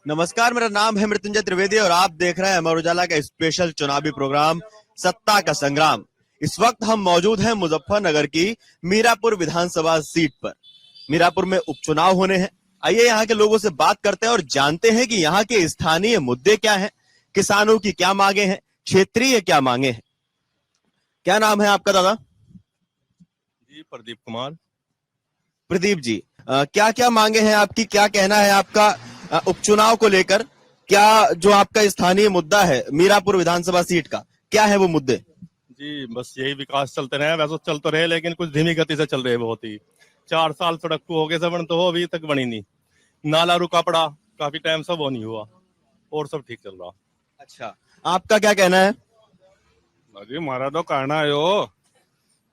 नमस्कार, मेरा नाम है मृत्युंजय त्रिवेदी और आप देख रहे हैं अमर उजाला का स्पेशल चुनावी प्रोग्राम सत्ता का संग्राम। इस वक्त हम मौजूद हैं मुजफ्फरनगर की मीरापुर विधानसभा सीट पर। मीरापुर में उपचुनाव होने हैं। आइए यहाँ के लोगों से बात करते हैं और जानते हैं कि यहाँ के स्थानीय मुद्दे क्या हैं, किसानों की क्या मांगे हैं, क्षेत्रीय क्या मांगे हैं। क्या नाम है आपका दादा? जी, प्रदीप कुमार। प्रदीप जी, क्या क्या मांगे हैं आपकी, क्या कहना है आपका उपचुनाव को लेकर? क्या जो आपका स्थानीय मुद्दा है मीरापुर विधानसभा सीट का, क्या है वो मुद्दे? जी, बस यही विकास चलते रहे, वैसे चल तो रहे लेकिन कुछ धीमी गति से चल रहे हैं बहुत ही। 4 साल सड़क को हो गए सबन तो अभी तक बनी नहीं। नाला रुका पड़ा काफी टाइम से, वो नहीं हुआ और सब ठीक चल रहा। अच्छा, आपका क्या कहना है? अजी हमारा तो कहना है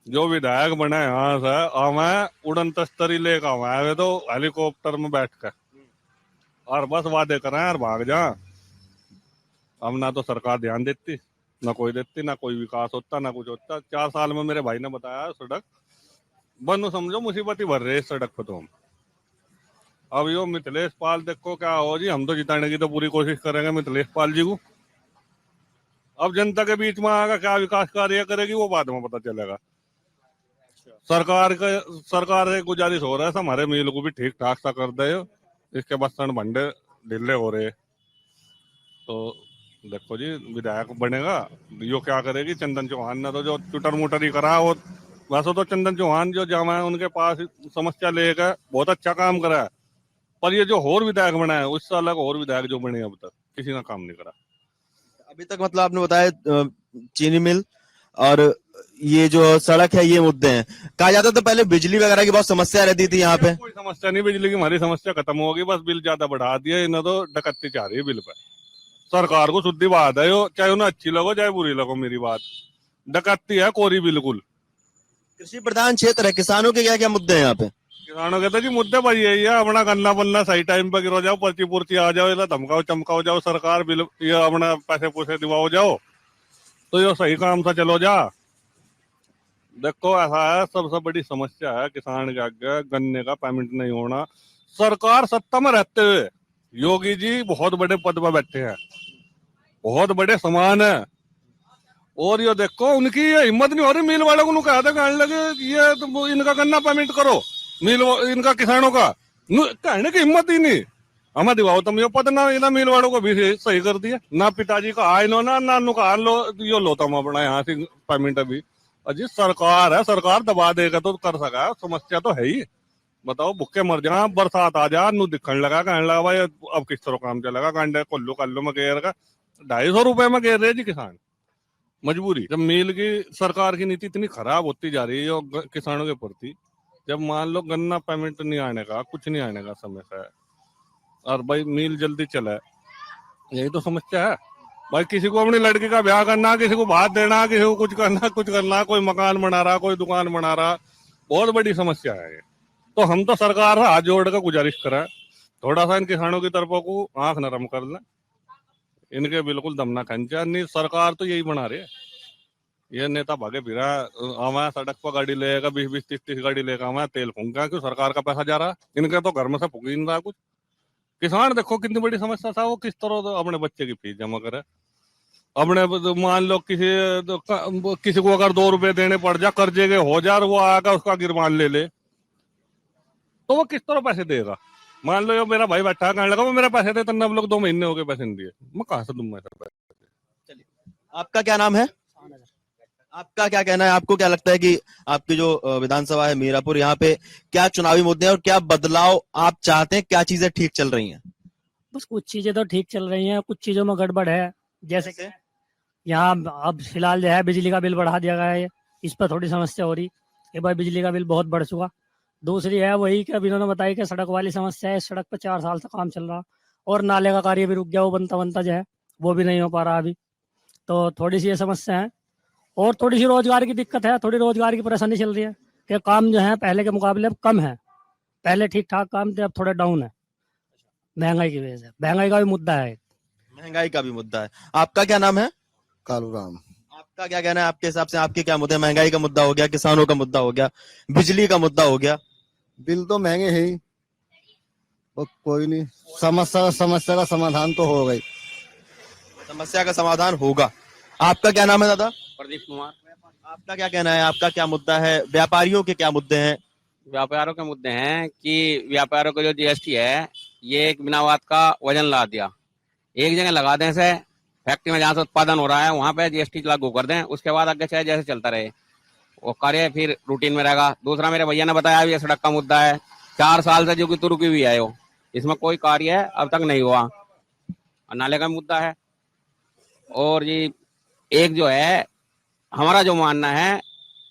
जो विधायक बना है यहाँ से हमें उड़न तस्तरी लेकर आवे तो हेलीकॉप्टर में बैठ कर और बस वादे कराएं और भाग जा। अब ना तो सरकार ध्यान देती, ना कोई देती, ना कोई विकास होता, ना कुछ होता। 4 साल में मेरे भाई ने बताया सड़क बंद, समझो मुसीबत ही भर रही है सड़क पे। तो हम अब यो मिथिलेश पाल देखो क्या हो जी, हम तो जिताने की तो पूरी कोशिश करेंगे मिथिलेश पाल जी को। अब जनता के बीच में आएगा, क्या विकास कार्य करेगी वो बाद में पता चलेगा। सरकार से गुजारिश हो रहा है हमारे मिल को भी ठीक ठाक सा कर दे। इसके बाद सन भंडे ढीले हो रहे। तो देखो जी, विधायक बनेगा यो क्या करेगी चंदन चौहान ने तो जो चुटर मुटर ही करा। वो वैसे तो चंदन चौहान जो जामा है उनके पास समस्या लेकर बहुत अच्छा काम करा है, पर ये जो और विधायक बना है उससे अलग और विधायक जो बने अब तक किसी ने काम नहीं करा अभी तक मतलब आपने बताया चीनी मिल और ये जो सड़क है ये मुद्दे हैं। कहा जाता था पहले बिजली वगैरह की बहुत समस्या रहती थी यहाँ पे। कोई समस्या नहीं बिजली की, हमारी समस्या खत्म होगी। बस बिल ज्यादा बढ़ा दिया इन्हें, तो डकैती चाह रही है बिल पे। सरकार को शुद्ध बात है यो, चाहे उन्हें अच्छी लगो चाहे बुरी लगो मेरी बात, डकैती है कोरी बिल्कुल। कृषि प्रधान क्षेत्र है, किसानों के क्या क्या मुद्दे हैं यहाँ पे? किसानों के तो जी मुद्दे भाई यही है, अपना गन्ना बनना सही टाइम पे गिरो जाओ, पर्ची पुर्ची आ जाओ, ये धमकाओ चमकाओ जाओ सरकार, बिल ये अपना पैसे पूसे दिवाओ जाओ तो ये सही काम से चलो जा। देखो ऐसा है, सबसे बड़ी समस्या है किसान के आगे गन्ने का पेमेंट नहीं होना। सरकार सत्ता में रहते हुए योगी जी बहुत बड़े पद पर बैठे हैं, बहुत बड़े समान है, और ये देखो उनकी ये हिम्मत नहीं हो रही मिल वालों को कहा था कहने लगे ये तो इनका गन्ना पेमेंट करो, मिल इनका किसानों का कहने की हिम्मत ही नहीं। हमें दिवाओ तुम ये पद ना, इन्हें मिल वालों को भी सही कर दिया ना। पिताजी का आय लो ना नानू का लो, यो लो तुम अपना यहाँ से पेमेंट। अभी अजी सरकार है, सरकार दबा देगा तो कर सका, समस्या तो है ही। बताओ भूखे मर जा, बरसात आ जा नू दिखने लगा, कहने लगा भाई अब किस तरह काम चलेगा, कांडे कल्लू में गेर का 250 रुपए में गेर रहे जी किसान। मजबूरी जब मिल की सरकार की नीति इतनी खराब होती जा रही है किसानों के प्रति, जब मान लो गन्ना पेमेंट नहीं आने का, कुछ नहीं आने का समय से, और भाई मिल जल्दी चले, यही तो समस्या है। भाई किसी को अपनी लड़की का ब्याह करना, किसी को भात देना, किसी को कुछ करना, कोई मकान बना रहा, कोई दुकान बना रहा, बहुत बड़ी समस्या है ये। तो हम तो सरकार से हाथ जोड़ कर गुजारिश करें, थोड़ा सा इन किसानों की तरफों को आंख नरम कर लें, इनके बिल्कुल दम ना खंचा। नहीं सरकार तो यही बना रही है, ये नेता भागे फिरा हमारा सड़क पर गाड़ी लेगा 20-20-30-30 गाड़ी लेगा, हमारा तेल फूंका क्यों, सरकार का पैसा जा रहा है, इनके तो घर में से फूक ही नहीं रहा कुछ। किसान देखो कितनी बड़ी समस्या था, वो किस तरह तो अपने बच्चे की फीस जमा करे। अपने मान लो किसी को अगर 2 रुपए देने पड़ जा, कर्जे के हो जा, वो आकर उसका गिरबान ले ले तो वो किस तरह पैसे देगा। मान लो ये मेरा भाई बैठा कहने लगा वो मेरे पैसे दे, तब लोग 2 महीने हो गए पैसे नहीं दिए, मैं कहाँ से दूं मैं पैसे। चलिए, आपका क्या नाम है? आपका क्या कहना है, आपको क्या लगता है कि आपकी जो विधानसभा है मीरापुर, यहाँ पे क्या चुनावी मुद्दे हैं और क्या बदलाव आप चाहते हैं, क्या चीजें ठीक चल रही हैं? बस कुछ चीजें तो ठीक चल रही हैं, कुछ चीजों में गड़बड़ है। जैसे कि यहाँ अब फिलहाल जो है बिजली का बिल बढ़ा दिया गया है, इस पर थोड़ी समस्या हो रही कि भाई बिजली का बिल बहुत बढ़ चुका। दूसरी है वही कि अब इन्होंने बताया कि सड़क वाली समस्या है, सड़क पर 4 साल से काम चल रहा और नाले का कार्य भी रुक गया, वो बनता बनता जो है वो भी नहीं हो पा रहा अभी। तो थोड़ी सी ये समस्या है और थोड़ी सी रोजगार की दिक्कत है, थोड़ी रोजगार की परेशानी चल रही है कि काम जो है पहले के मुकाबले अब कम है, पहले ठीक ठाक काम थे अब थोड़े डाउन है, महंगाई की वजह से। महंगाई का भी मुद्दा है, महंगाई का भी मुद्दा है। आपका क्या नाम है? कालू राम। आपका क्या कहना है, आपके हिसाब से आपके क्या मुद्दे हैं? महंगाई का मुद्दा हो गया, किसानों का मुद्दा हो गया, बिजली का मुद्दा हो गया। बिल तो महंगे है ही, और कोई नहीं, समस्या का समाधान तो हो गई। समस्या का समाधान होगा। आपका क्या नाम है दादा? प्रदीप कुमार। आपका क्या कहना है, आपका क्या मुद्दा है, व्यापारियों के क्या मुद्दे हैं? व्यापारियों के मुद्दे हैं कि व्यापारियों को जो जीएसटी है ये एक बिना बात का वजन ला दिया। एक जगह लगा दें से फैक्ट्री में जहाँ से उत्पादन हो रहा है वहां पे जीएसटी लागू कर दें, उसके बाद आगे चाहे जैसे चलता रहे वो कार्य फिर रूटीन में रहेगा। दूसरा मेरे भैया ने बताया ये सड़क का मुद्दा है, 4 साल से जो कि रुकी हुई है वो, इसमें कोई कार्य अब तक नहीं हुआ। और नाले का मुद्दा है। और ये एक जो है हमारा जो मानना है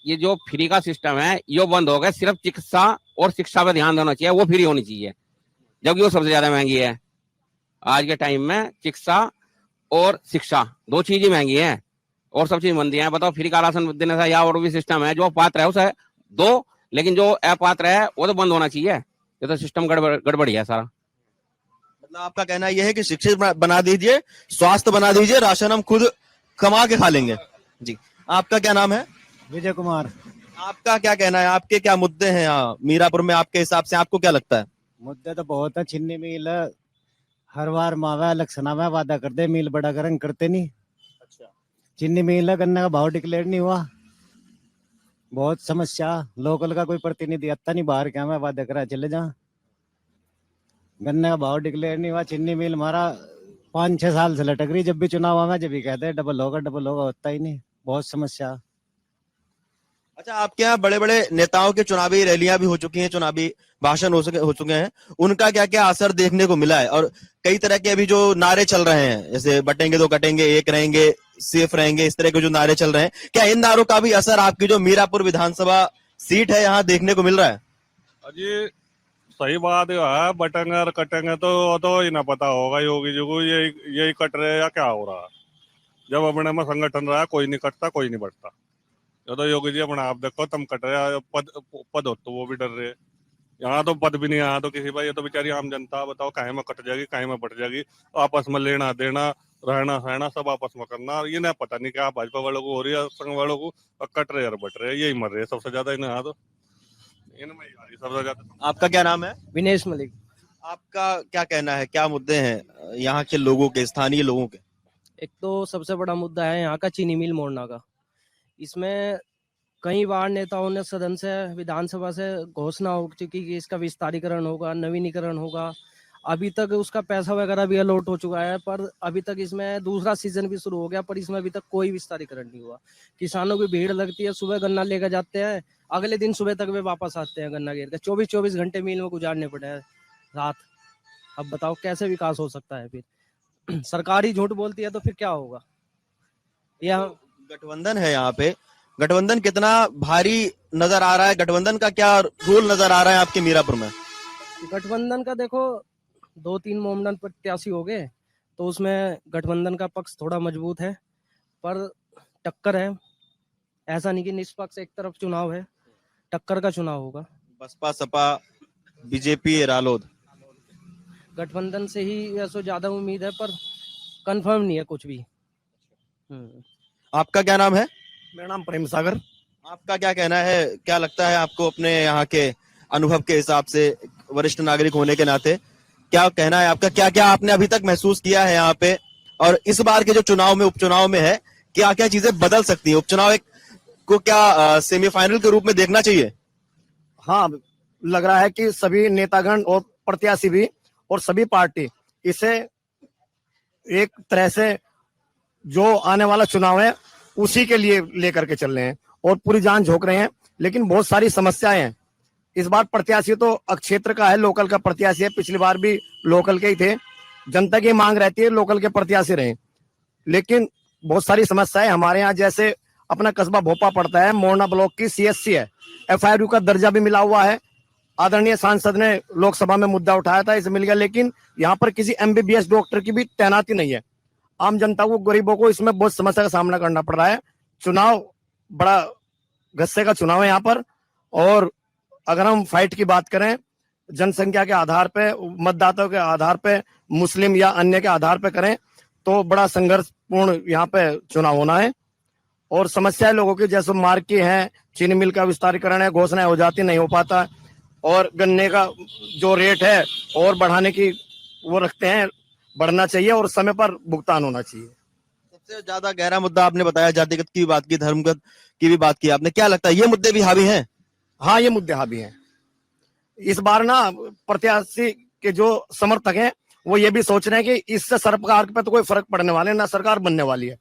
ये जो फ्री का सिस्टम है ये बंद हो गया। सिर्फ चिकित्सा और शिक्षा पे ध्यान देना चाहिए, वो फ्री होनी चाहिए जबकि वो सबसे ज्यादा महंगी है आज के टाइम में। चिकित्सा और शिक्षा 2 चीजें महंगी हैं और सब चीज मंदी है। बताओ फ्री का राशन देने से या और भी सिस्टम है, जो पात्र है उसे दो, लेकिन जो अपात्र है वो तो बंद होना चाहिए। ये तो सिस्टम गड़बड़ी है सारा। मतलब आपका कहना यह है कि शिक्षित बना दीजिए, स्वास्थ्य बना दीजिए, राशन हम खुद कमा के खा लेंगे। जी, आपका क्या नाम है? विजय कुमार। आपका क्या कहना है, आपके क्या मुद्दे हैं यहाँ मीरापुर में आपके हिसाब से, आपको क्या लगता है? मुद्दे तो बहुत है। छिन्नी मिल हर बार मावा इलेक्शन में वादा करते मिल बड़ा करें, करते नहीं। अच्छा, चीनी मिल गन्ने का भाव डिक्लेयर नहीं हुआ, बहुत समस्या। लोकल का कोई प्रतिनिधि आता नहीं, बाहर क्या मैं वादा करा चले जा। गन्ने का भाव डिक्लेयर नहीं हुआ। चीनी मिल हमारा 5-6 साल से लटक रही, जब भी चुनाव आवा जब भी कहते हैं डबल होगा, होता ही नहीं। बहुत समस्या। अच्छा, आपके यहाँ बड़े बड़े नेताओं की चुनावी रैलियां भी हो चुकी हैं, चुनावी भाषण हो चुके हैं, उनका क्या क्या असर देखने को मिला है? और कई तरह के अभी जो नारे चल रहे हैं, जैसे बटेंगे तो कटेंगे, एक रहेंगे, सेफ रहेंगे, इस तरह के जो नारे चल रहे हैं, क्या इन नारों का भी असर आपकी जो मीरापुर विधानसभा सीट है यहाँ देखने को मिल रहा है? अजी सही बात है, बटेंगे और कटेंगे तो ही ना पता होगा योगी जी को यही कट रहे या क्या हो रहा है। जब अपने में संगठन रहा कोई नहीं कटता कोई नहीं बढ़ता। ये तो योगी जी अपना आप देखो, तुम कट रहे पद हो तो वो भी डर रहे। यहाँ तो पद भी नहीं, यहाँ तो किसी भाई, ये तो बेचारी आम जनता बताओ कहीं में कट जाएगी कहीं में बढ़ जाएगी। आपस में लेना देना रहना सहना सब आपस में करना, ये ना पता नहीं क्या भाजपा वालों को हो रही है, संघ वालों को कट रहे और बढ़ रहे, यही मर रहे सबसे ज्यादा इन्हें। यहाँ तो इनमें ही आ रही सबसे ज्यादा। आपका क्या नाम है? विनेश मलिक। आपका क्या कहना है, क्या मुद्दे हैं यहाँ के लोगों के, स्थानीय लोगों के? एक तो सबसे बड़ा मुद्दा है यहाँ का चीनी मिल मोड़ना का। इसमें कई बार नेताओं ने सदन से विधानसभा से घोषणा हो चुकी कि इसका विस्तारीकरण होगा, नवीनीकरण होगा। अभी तक उसका पैसा वगैरह भी अलॉट हो चुका है, पर अभी तक इसमें दूसरा सीजन भी शुरू हो गया, पर इसमें अभी तक कोई विस्तारीकरण नहीं हुआ। किसानों की भीड़ लगती है, सुबह गन्ना लेकर जाते हैं, अगले दिन सुबह तक वे वापस आते हैं गन्ना घेर कर। 24-24 घंटे मिल में गुजारने पड़े हैं रात। अब बताओ कैसे विकास हो सकता है? फिर सरकार ही झूठ बोलती है तो फिर क्या होगा? यह गठबंधन है यहाँ पे, गठबंधन कितना भारी नजर आ रहा है? गठबंधन का क्या रोल नजर आ रहा है आपके मीरापुर में? गठबंधन का देखो 2-3 मोमडन प्रत्याशी हो गए तो उसमें गठबंधन का पक्ष थोड़ा मजबूत है, पर टक्कर है। ऐसा नहीं कि निष्पक्ष एक तरफ चुनाव है, टक्कर का चुनाव होगा। बसपा सपा बीजेपी रालोद गठबंधन से ही ऐसा ज्यादा उम्मीद है, पर कंफर्म नहीं है कुछ भी। आपका क्या नाम है? मेरा नाम प्रेम सागर। आपका क्या कहना है, क्या लगता है आपको अपने यहाँ के अनुभव के हिसाब से, वरिष्ठ नागरिक होने के नाते क्या कहना है आपका? क्या क्या आपने अभी तक महसूस किया है यहाँ पे, और इस बार के जो चुनाव में, उपचुनाव में है, क्या क्या चीजें बदल सकती है? उपचुनाव को क्या सेमीफाइनल के रूप में देखना चाहिए? हाँ, लग रहा है कि सभी नेतागण और प्रत्याशी भी और सभी पार्टी इसे एक तरह से जो आने वाला चुनाव है उसी के लिए लेकर के चल रहे हैं और पूरी जान झोंक रहे हैं। लेकिन बहुत सारी समस्याएं हैं। इस बार प्रत्याशी तो क्षेत्र का है, लोकल का प्रत्याशी है। पिछली बार भी लोकल के ही थे। जनता की मांग रहती है लोकल के प्रत्याशी रहे, लेकिन बहुत सारी समस्याएं हमारे यहाँ, जैसे अपना कस्बा भोपा पड़ता है, मोरना ब्लॉक की CSC है, FIRU का दर्जा भी मिला हुआ है। आदरणीय सांसद ने लोकसभा में मुद्दा उठाया था, इसे मिल गया, लेकिन यहाँ पर किसी MBBS डॉक्टर की भी तैनाती नहीं है। आम जनता को, गरीबों को इसमें बहुत समस्या का सामना करना पड़ रहा है। चुनाव बड़ा गस्से का चुनाव है यहाँ पर, और अगर हम फाइट की बात करें जनसंख्या के आधार पे, मतदाताओं के आधार पे, मुस्लिम या अन्य के आधार पे करें तो बड़ा संघर्षपूर्ण यहाँ पे चुनाव होना है। और समस्याएं लोगों की जैसे मार्ग की है, चीनी मिल का विस्तारीकरण है, घोषणाएं हो जाती नहीं हो पाता, और गन्ने का जो रेट है और बढ़ाने की वो रखते हैं, बढ़ना चाहिए और समय पर भुगतान होना चाहिए। सबसे ज्यादा गहरा मुद्दा आपने बताया, जातिगत की भी बात की, धर्मगत की भी बात की आपने। क्या लगता है ये मुद्दे भी हावी हैं? हाँ, ये मुद्दे हावी हैं। इस बार ना प्रत्याशी के जो समर्थक हैं वो ये भी सोच रहे हैं कि इससे सरकार पे तो कोई फर्क पड़ने वाला है ना, सरकार बनने वाली है।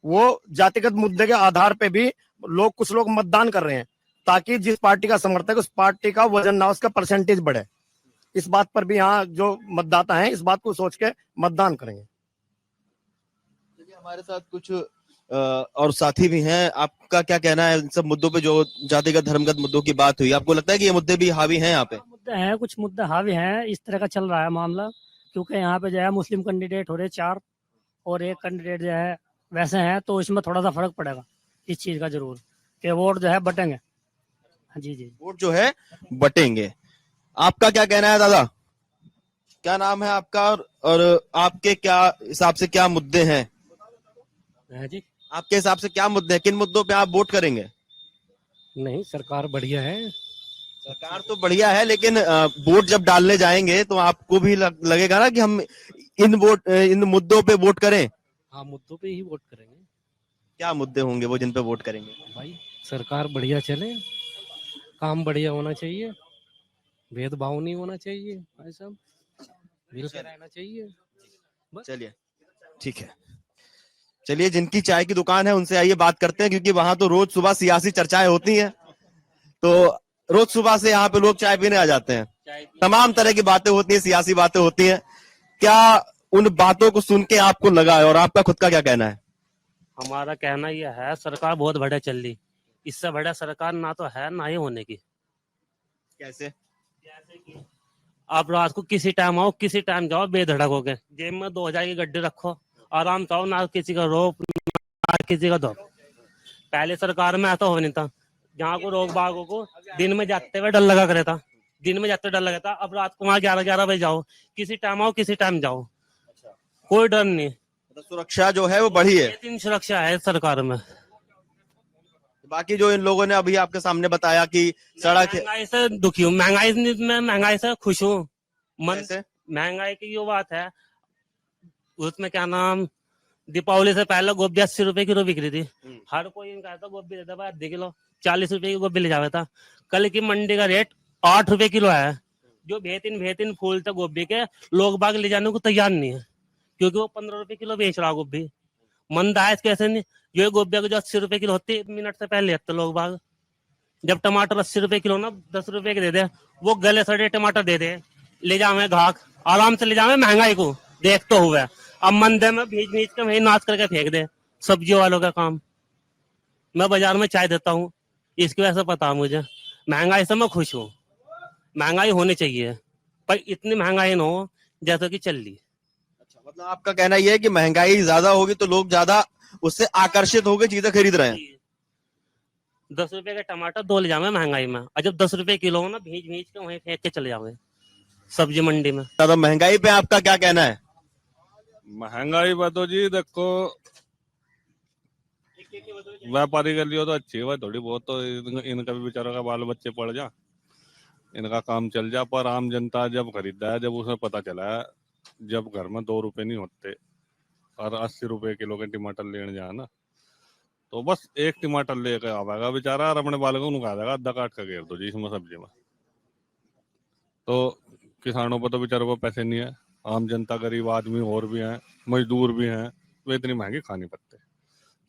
वो जातिगत मुद्दे के आधार पे भी कुछ लोग मतदान कर रहे हैं ताकि जिस पार्टी का समर्थक है उस पार्टी का वजन ना, उसका परसेंटेज बढ़े। इस बात पर भी यहाँ जो मतदाता हैं इस बात को सोच के मतदान करेंगे। चलिए, हमारे साथ कुछ और साथी भी हैं। आपका क्या कहना है इन सब मुद्दों पे, जो जातिगत धर्मगत मुद्दों की बात हुई? आपको लगता है कि ये मुद्दे भी हावी हैं यहाँ पे? मुद्दे हैं, कुछ मुद्दे हावी हैं, इस तरह का चल रहा है मामला। क्योंकि यहाँ पे जो है मुस्लिम कैंडिडेट हो रहे 4 और एक कैंडिडेट जो है वैसे हैं, तो इसमें थोड़ा सा फर्क पड़ेगा इस चीज का जरूर, कि वोट जो है बटेंगे। हाँ जी जी। वोट जो है बटेंगे। आपका क्या कहना है दादा? क्या नाम है आपका और आपके क्या हिसाब से क्या मुद्दे हैं? है जी। आपके हिसाब से क्या मुद्दे हैं, किन मुद्दों पे आप वोट करेंगे? नहीं, सरकार बढ़िया है। सरकार तो बढ़िया है, लेकिन वोट जब डालने जाएंगे तो आपको भी लगेगा ना कि हम इन मुद्दों पे वोट करें। हाँ, मुद्दों पे ही वोट करेंगे क्या मुद्दे होंगे वो जिन पे वोट करेंगे? भाई। सरकार बढ़िया चले, काम बढ़िया होना चाहिए, भेदभाव नहीं होना चाहिए भाई साहब, मिलकर रहना चाहिए। चलिए, ठीक है। चलिए, जिनकी चाय की दुकान है उनसे आइए बात करते हैं, क्योंकि वहां तो रोज सुबह सियासी चर्चाएं होती हैं। तो रोज सुबह से यहाँ पे लोग चाय पीने आ जाते हैं, तमाम तरह की बातें होती हैं, सियासी बातें होती हैं। क्या उन बातों को सुन के आपको लगा है, और आपका खुद का क्या कहना है? हमारा कहना यह है, सरकार बहुत बढ़िया चल रही, इससे बढ़िया सरकार ना तो है ना ही होने की। कैसे? आप रात को किसी टाइम आओ, किसी टाइम जाओ, बेधड़क हो गए, जेब में 2000 की गड्डी रखो, आराम से आओ, ना किसी का रोप ना किसी का धोप। पहले सरकार में ऐसा हो नहीं था, जहाँ को रोक बागों को दिन में जाते हुए डर लगा करे था, दिन में जाते हुए डर लगा था। अब रात को वहाँ 11 बजे जाओ, किसी टाइम आओ, किसी टाइम जाओ, कोई डर नहीं। तो सुरक्षा जो है वो बढ़ी है। 3 सुरक्षा है सरकार में। बाकी जो इन लोगों ने अभी आपके सामने बताया कि सड़क महंगाई से दुखी हूँ, महंगाई से खुश हूँ मन से। महंगाई की जो बात है उसमें क्या नाम, दीपावली से पहले गोभी 80 रुपए किलो बिक रही थी। हर कोई कहता गोभी देता भाई आधे किलो, 40 रुपए की गोभी ले जाता था। कल की मंडी का रेट 8 रुपए किलो है। जो बेहतीन फूल थे गोभी के, लोग बाग ले जाने को तैयार नहीं है, क्योंकि वो 15 रुपए किलो बेच रहा गोभी। मंदा है कैसे नहीं, जो गोभी जो 80 रुपए किलो होती है, 1 मिनट से पहले लेते लोग बाग। जब टमाटर 80 रुपए किलो ना 10 रुपए के दे दे, वो गले सड़े टमाटर दे दे, ले जावे घाक, आराम से ले जावे महंगाई को देखते हुए। अब मंदे में भीज के वही नाच करके फेंक दे, सब्जियों वालों का काम। मैं बाजार में चाय देता हूँ, इसकी वजह से पता है मुझे। महंगाई से मैं खुश हूँ, महंगाई होनी चाहिए, पर इतनी महंगाई ना हो जैसे कि चल रही। अच्छा, मतलब आपका कहना यह है कि महंगाई ज्यादा होगी तो लोग ज्यादा उससे आकर्षित होकर चीजें खरीद रहे हैं। 10 रुपए के टमाटर 2 ले जावे महंगाई में, और जब 10 रुपए किलो हो ना, भीज के वहीं फेंक के चले जावे सब्जी मंडी में। तो महंगाई पे आपका क्या कहना है? महंगाई पर तो जी देखो, व्यापारी के लिए तो अच्छी है थोड़ी बहुत, तो इनका भी बेचारों का बाल बच्चे पड़ जा, इनका काम चल जा। पर आम जनता जब खरीदा है, जब उसे पता चला है, जब घर में 2 रुपए नहीं होते और 80 रुपए किलो के टमाटर लेने जाए ना, तो बस एक टमाटर लेकर आवेगा बेचारा और अपने बाल को नुका देगा, आधा काट का घेर दो जी इसमें सब्जी में। तो किसानों पर तो बेचारों को पैसे नहीं है, आम जनता, गरीब आदमी और भी हैं, मजदूर भी हैं, वे इतनी महंगी खा नहीं पाते।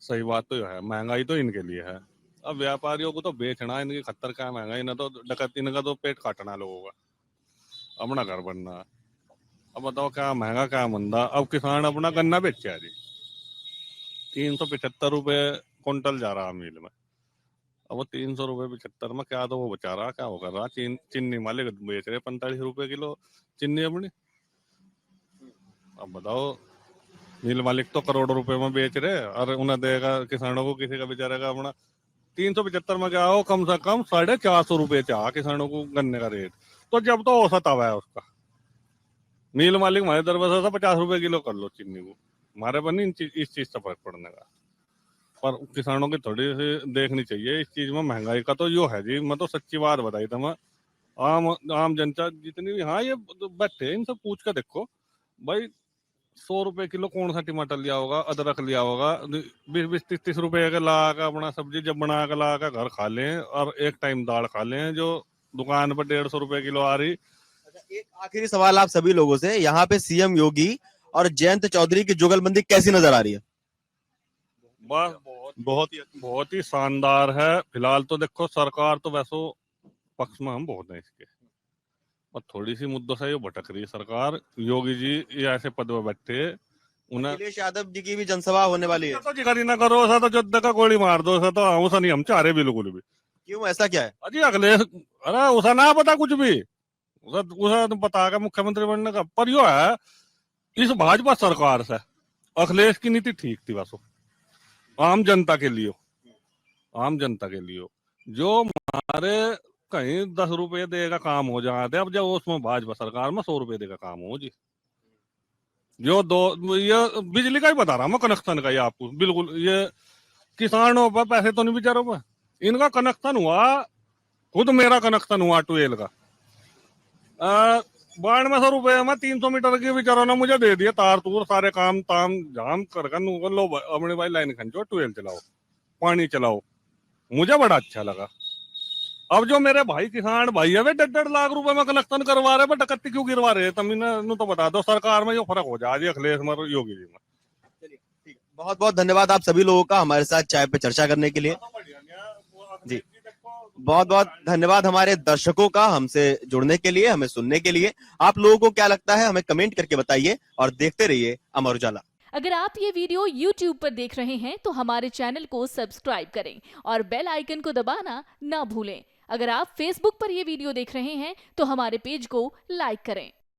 सही बात तो है, महंगाई तो इनके लिए है। अब व्यापारियों को तो बेचना, इनकी खतर क्या महंगाई, इन्हें तो डकैती, इनका तो पेट काटना लोगों का, अपना घर बनना है। अब बताओ क्या महंगा क्या मंदा। अब किसान अपना गन्ना बेचे है जी, 375 रुपए क्विंटल जा रहा मिल में। अब वो 300 रुपए 75 में क्या तो वो बचा रहा, क्या वो कर रहा। चीनी मालिक बेच रहे 45 रुपए किलो चीनी अपनी। अब बताओ, मिल मालिक तो करोड़ों रुपए में बेच रहे, और उन्हें देगा किसानों को, किसी का बेचारे का अपना 375 में क्या हो, कम से कम 450 रुपए चाह किसानों को गन्ने का रेट। तो जब तो औसत आवा है उसका, मिल मालिक हमारे दरवाजा से 50 रुपए किलो कर लो चीनी को, हमारे पर नहीं इस चीज से फर्क पड़ने का। पर किसानों की थोड़ी सी देखनी चाहिए इस चीज में। महंगाई का तो यो है जी, मैं तो सच्ची बात बताई था, मैं आम जनता जितनी भी, हाँ ये बैठे हैं, इनसे पूछ कर देखो भाई, 100 रुपए किलो कौन सा टमाटर लिया होगा, अदरक लिया होगा, 20-30 रुपए का ला कर अपना सब्जी जब बना कर ला कर घर खा लें, और एक टाइम दाल खा लें जो दुकान पर 150 रुपए किलो आ रही। एक आखिरी सवाल आप सभी लोगों से, यहाँ पे सीएम योगी और जयंत चौधरी की जुगलबंदी कैसी नजर आ रही है? बस बहुत ही शानदार है। फिलहाल तो देखो सरकार तो वैसे पक्ष में हम बहुत हैं इसके, और थोड़ी सी मुद्दों से ये भटक रही है सरकार। योगी जी ये ऐसे पद में बैठे, उन्हें अखिलेश यादव जी की भी जनसभा होने वाली है। तो जिक्र ही ना करो, ऐसा तो जोद्धे का गोली मार दो, ऐसा तो उसा नहीं हम चाह रहे बिल्कुल भी। क्यों, ऐसा क्या है? अजी अखिलेश, अरे उसा ना पता कुछ भी, उसा तो पता का मुख्यमंत्री बनने का, पर यो है इस भाजपा सरकार से अखिलेश की नीति ठीक थी बस, आम जनता के लिए, आम जनता के लिए जो हमारे कहीं 10 रुपए देगा काम हो जाते, अब जब उसमें भाजपा सरकार में 100 रुपए देगा काम हो जी। जो ये बिजली का ही बता रहा मैं, कनेक्शन का ही आपको बिल्कुल, ये किसानों पर पैसे तो नहीं बेचारों पर, इनका कनेक्शन हुआ, खुद मेरा कनेक्शन हुआ ट्वेल्व का, 9200 रुपए में 300 मीटर की बेचारों ने मुझे दे दिया, तार तूर सारे काम ताम झाम कर लो अपने भाई लाइन खंचो, ट्वेल्व चलाओ, पानी चलाओ, मुझे बड़ा अच्छा लगा। अब जो मेरे भाई किसान भाई है वे 1.5 लाख रुपए में कनेक्शन करवा रहे, बट टकट्टी क्यों गिरवा रहे? तब इन्हें तो बता दो, सरकार में जो फर्क हो जाए अखिलेश और योगी जी में। बहुत बहुत धन्यवाद आप सभी लोगों का हमारे साथ चाय पे चर्चा करने के लिए। जी, बहुत बहुत धन्यवाद हमारे दर्शकों का हमसे जुड़ने के लिए, हमें सुनने के लिए। आप लोगों को क्या लगता है हमें कमेंट करके बताइए, और देखते रहिए अमर उजाला। अगर आप ये वीडियो YouTube पर देख रहे हैं तो हमारे चैनल को सब्सक्राइब करें और बेल आइकन को दबाना ना भूलें। अगर आप Facebook पर ये वीडियो देख रहे हैं तो हमारे पेज को लाइक करें।